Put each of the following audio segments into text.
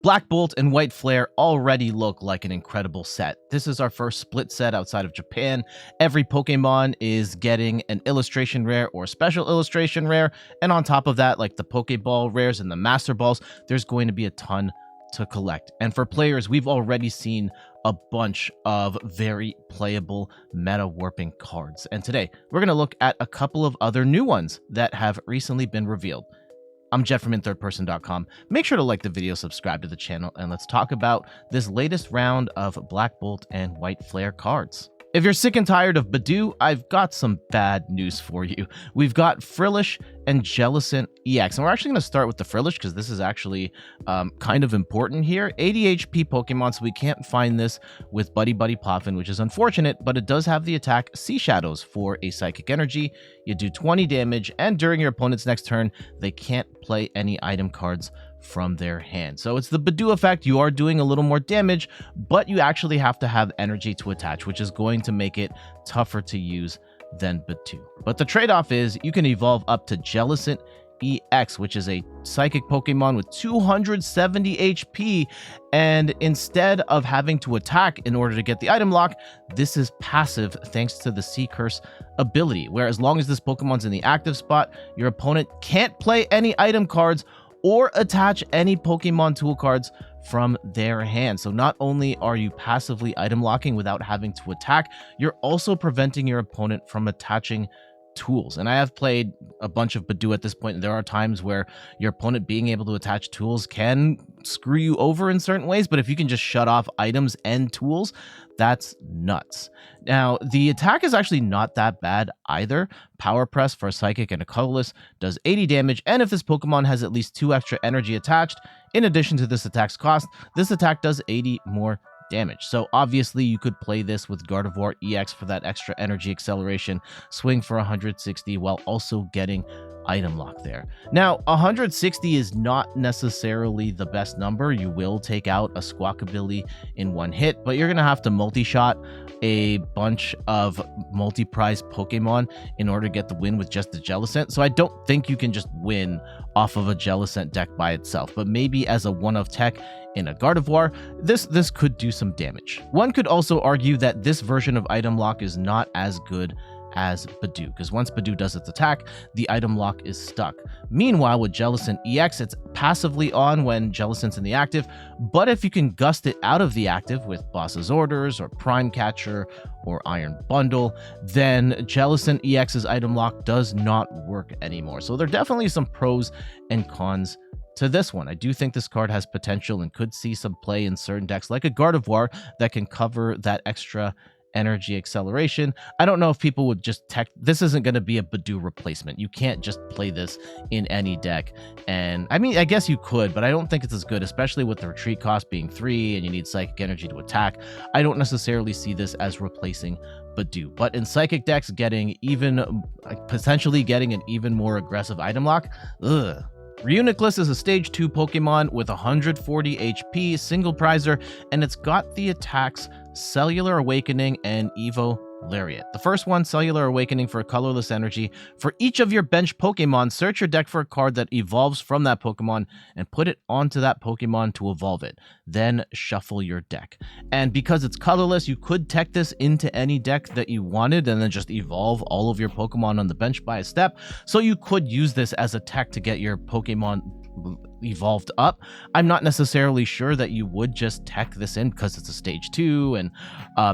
Black Bolt and White Flare already look like an incredible set. This is our first split set outside of Japan. Every Pokemon is getting an illustration rare or special illustration rare, and on top of that, like the Pokeball rares and the Master Balls, there's going to be a ton to collect. And for players, we've already seen a bunch of very playable meta warping cards. And today, we're going to look at a couple of other new ones that have recently been revealed. I'm Jet from InThirdPerson.com. Make sure to like the video, subscribe to the channel, and let's talk about this latest round of Black Bolt and White Flare cards. If you're sick and tired of Budew, I've got some bad news for you. We've got Frillish and Jellicent EX, and we're actually going to start with the Frillish because this is actually kind of important here. 80 HP Pokemon, so we can't find this with Buddy Poffin, which is unfortunate, but it does have the attack Sea Shadows for a Psychic Energy. You do 20 damage, and during your opponent's next turn, they can't play any item cards from their hand. So it's the Budew effect. You are doing a little more damage, but you actually have to have energy to attach, which is going to make it tougher to use than Budew. But the trade-off is you can evolve up to Jellicent EX, which is a psychic Pokemon with 270 HP, and instead of having to attack in order to get the item lock, this is passive thanks to the Sea Curse ability, where as long as this Pokemon's in the active spot, your opponent can't play any item cards or attach any Pokemon tool cards from their hand. So not only are you passively item locking without having to attack, you're also preventing your opponent from attaching tools. And I have played a bunch of Budew at this point, and there are times where your opponent being able to attach tools can screw you over in certain ways, but if you can just shut off items and tools, that's nuts. Now, the attack is actually not that bad either. Power Press for a Psychic and a Colorless does 80 damage, and if this Pokemon has at least 2 extra energy attached, in addition to this attack's cost, this attack does 80 more damage. So obviously you could play this with Gardevoir EX for that extra energy acceleration, swing for 160 while also getting item lock there. Now, 160 is not necessarily the best number. You will take out a Squawkabilly in one hit, but you're going to have to multi-shot a bunch of multi-prize Pokemon in order to get the win with just the Jellicent. So I don't think you can just win off of a Jellicent deck by itself, but maybe as a one-of tech in a Gardevoir, this could do some damage. One could also argue that this version of item lock is not as good as Budew, because once Budew does its attack, the item lock is stuck. Meanwhile, with Jellicent EX, it's passively on when Jellicent's in the active, but if you can gust it out of the active with Boss's Orders or Prime Catcher or Iron Bundle, then Jellicent EX's item lock does not work anymore. So there are definitely some pros and cons to this one. I do think this card has potential and could see some play in certain decks like a Gardevoir that can cover that extra energy acceleration. I don't know if people would just this isn't going to be a Budew replacement. You can't just play this in any deck. And I mean, I guess you could, but I don't think it's as good, especially with the retreat cost being 3 and you need Psychic Energy to attack. I don't necessarily see this as replacing Budew, but in Psychic decks, potentially getting an even more aggressive item lock, ugh. Reuniclus is a stage 2 Pokemon with 140 HP, single prizer, and it's got the attacks Cellular Awakening and Evo Lariat. The first one, Cellular Awakening for a colorless energy. For each of your bench Pokemon, search your deck for a card that evolves from that Pokemon and put it onto that Pokemon to evolve it. Then shuffle your deck. And because it's colorless, you could tech this into any deck that you wanted and then just evolve all of your Pokemon on the bench by a step. So you could use this as a tech to get your Pokemon evolved up. I'm not necessarily sure that you would just tech this in because it's a stage 2 and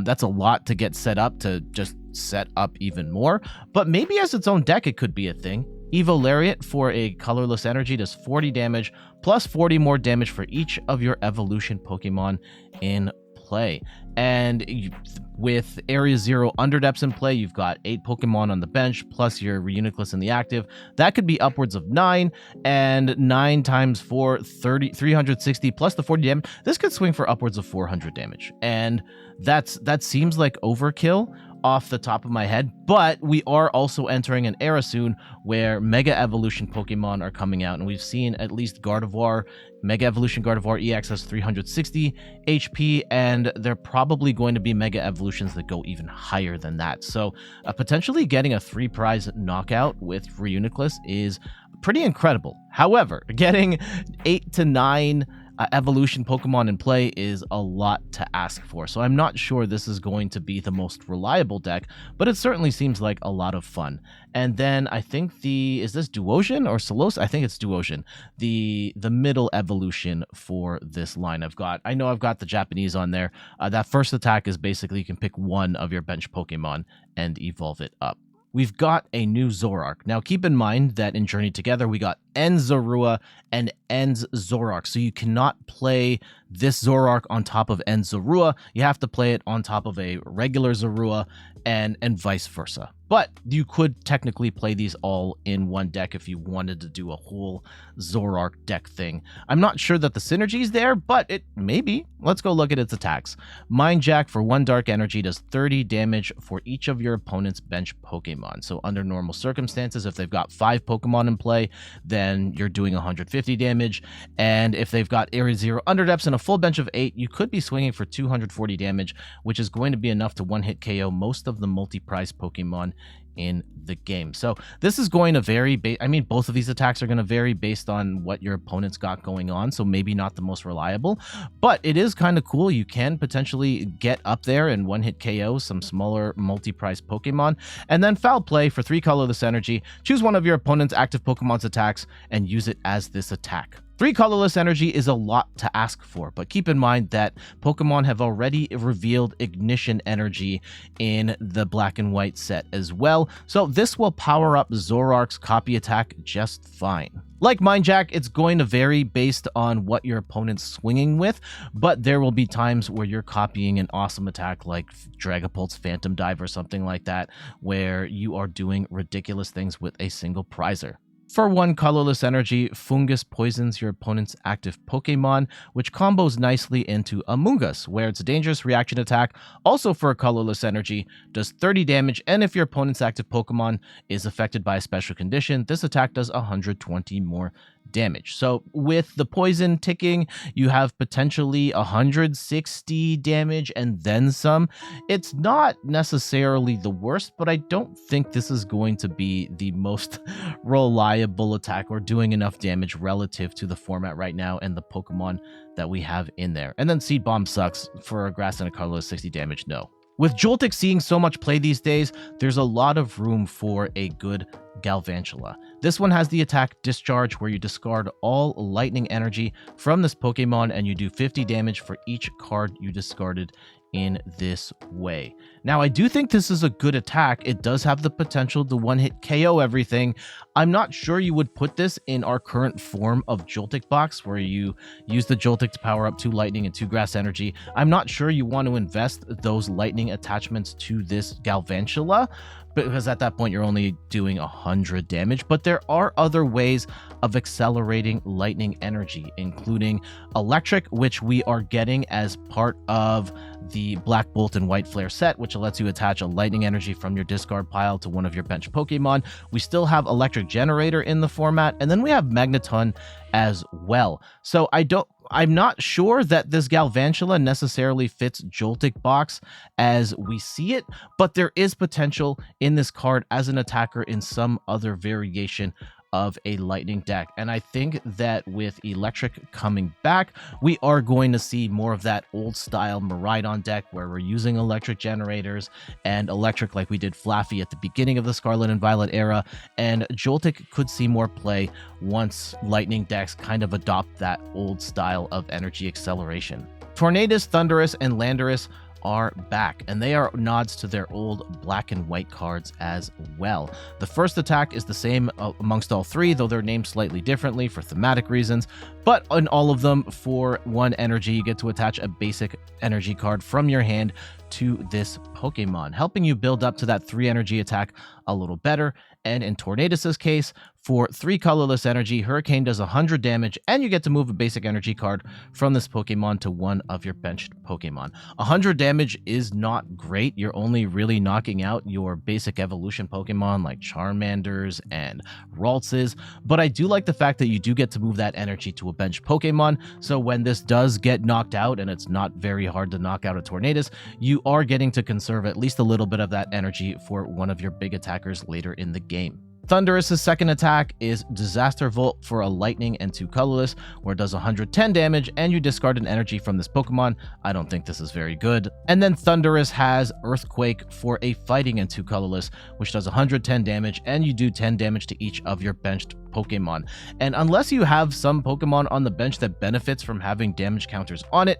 that's a lot to get set up to just set up even more, but maybe as its own deck it could be a thing. Evo Lariat for a colorless energy does 40 damage plus 40 more damage for each of your evolution Pokemon in play. And with Area 0 Underdepths in play, you've got 8 Pokemon on the bench, plus your Reuniclus in the active. That could be upwards of 9, and 9 times 4, 360, plus the 40 damage. This could swing for upwards of 400 damage. And that seems like overkill off the top of my head, but we are also entering an era soon where Mega Evolution Pokemon are coming out, and we've seen at least Gardevoir, Mega Evolution Gardevoir EX has 360 HP, and they're probably going to be Mega Evolutions that go even higher than that. So potentially getting a 3-prize knockout with Reuniclus is pretty incredible. However, getting 8 to 9 evolution Pokemon in play is a lot to ask for. So I'm not sure this is going to be the most reliable deck, but it certainly seems like a lot of fun. And then I think is this Duosion or Solos? I think it's Duosion, the middle evolution for this line. I know I've got the Japanese on there. That first attack is basically you can pick one of your bench Pokemon and evolve it up. We've got a new Zoroark. Now, keep in mind that in Journey Together, we got Enzarua and Enz Zoroark. So you cannot play this Zoroark on top of Enzarua. You have to play it on top of a regular Zorua and vice versa. But you could technically play these all in one deck if you wanted to do a whole Zoroark deck thing. I'm not sure that the synergy is there, but it may be. Let's go look at its attacks. Mind Jack for 1 Dark Energy does 30 damage for each of your opponent's bench Pokemon. So under normal circumstances, if they've got 5 Pokemon in play, then you're doing 150 damage. And if they've got Area 0 Underdepths and a full bench of 8, you could be swinging for 240 damage, which is going to be enough to one-hit KO most of the multi-prize Pokemon in the game. So this is going to vary. Both of these attacks are going to vary based on what your opponent's got going on. So maybe not the most reliable, but it is kind of cool. You can potentially get up there and one-hit KO some smaller multi-prize Pokemon. And then Foul Play for 3 colorless energy. Choose one of your opponent's active Pokemon's attacks and use it as this attack. 3 colorless energy is a lot to ask for, but keep in mind that Pokemon have already revealed ignition energy in the black and white set as well, so this will power up Zoroark's copy attack just fine. Like Mind Jack, it's going to vary based on what your opponent's swinging with, but there will be times where you're copying an awesome attack like Dragapult's Phantom Dive or something like that, where you are doing ridiculous things with a single prizer. For 1 colorless energy, Fungus poisons your opponent's active Pokemon, which combos nicely into Amoonguss, where its dangerous reaction attack, also for a colorless energy, does 30 damage, and if your opponent's active Pokemon is affected by a special condition, this attack does 120 more damage. So with the poison ticking, you have potentially 160 damage and then some. It's not necessarily the worst, but I don't think this is going to be the most reliable attack or doing enough damage relative to the format right now and the Pokemon that we have in there. And then Seed Bomb sucks for a grass and a colorless 60 damage, no. With Joltik seeing so much play these days, there's a lot of room for a good Galvantula. This one has the attack Discharge, where you discard all lightning energy from this Pokemon and you do 50 damage for each card you discarded in this way. Now, I do think this is a good attack. It does have the potential to one-hit KO everything. I'm not sure you would put this in our current form of Joltik box, where you use the Joltik to power up 2 lightning and 2 grass energy. I'm not sure you want to invest those lightning attachments to this Galvantula, because at that point you're only doing 100 damage. But there are other ways of accelerating lightning energy, including Electric, which we are getting as part of the Black Bolt and White Flare set, which lets you attach a lightning energy from your discard pile to one of your bench Pokemon. We still have Electric Generator in the format, and then we have Magneton as well. So I'm not sure that this Galvantula necessarily fits Joltik box as we see it, but there is potential in this card as an attacker in some other variation of a lightning deck. And I think that with Electric coming back, we are going to see more of that old style Miraidon deck where we're using electric generators and electric like we did Flaffy at the beginning of the Scarlet and Violet era. And Joltik could see more play once lightning decks kind of adopt that old style of energy acceleration. Tornadus, Thundurus, and Landorus are back, and they are nods to their old black and white cards as well. The first attack is the same amongst all 3, though they're named slightly differently for thematic reasons, but in all of them, for 1 energy, you get to attach a basic energy card from your hand to this Pokemon, helping you build up to that 3 energy attack a little better. And in Tornadus's case, for 3 colorless energy, Hurricane does 100 damage, and you get to move a basic energy card from this Pokemon to one of your benched Pokemon. 100 damage is not great. You're only really knocking out your basic evolution Pokemon like Charmanders and Raltses, but I do like the fact that you do get to move that energy to a benched Pokemon, so when this does get knocked out, and it's not very hard to knock out a Tornadus, you are getting to conserve at least a little bit of that energy for one of your big attackers later in the game. Thunderous's second attack is Disaster Volt for a lightning and 2 colorless, where it does 110 damage and you discard an energy from this Pokemon. I don't think this is very good. And then Thundurus has Earthquake for a fighting and 2 colorless, which does 110 damage and you do 10 damage to each of your benched Pokemon. And unless you have some Pokemon on the bench that benefits from having damage counters on it,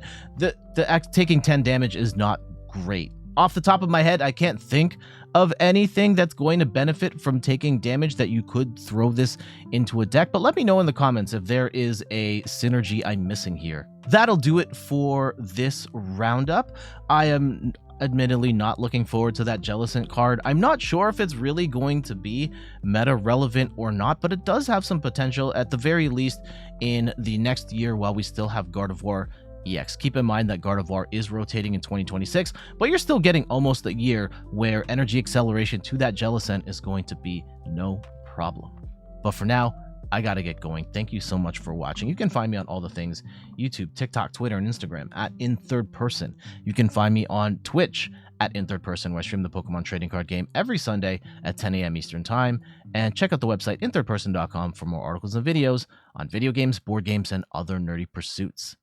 taking 10 damage is not great. Off the top of my head, I can't think of anything that's going to benefit from taking damage that you could throw this into a deck, but let me know in the comments if there is a synergy I'm missing here. That'll do it for this roundup. I am admittedly not looking forward to that Jellicent card. I'm not sure if it's really going to be meta relevant or not, but it does have some potential at the very least in the next year while we still have Gardevoir EX. Keep in mind that Gardevoir is rotating in 2026, but you're still getting almost a year where energy acceleration to that Jellicent is going to be no problem. But for now, I gotta get going. Thank you so much for watching. You can find me on all the things: YouTube, TikTok, Twitter, and Instagram at InThirdPerson. You can find me on Twitch at InThirdPerson, where I stream the Pokemon trading card game every Sunday at 10 a.m. Eastern Time. And check out the website InThirdPerson.com for more articles and videos on video games, board games, and other nerdy pursuits.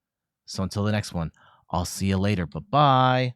So until the next one, I'll see you later. Bye-bye.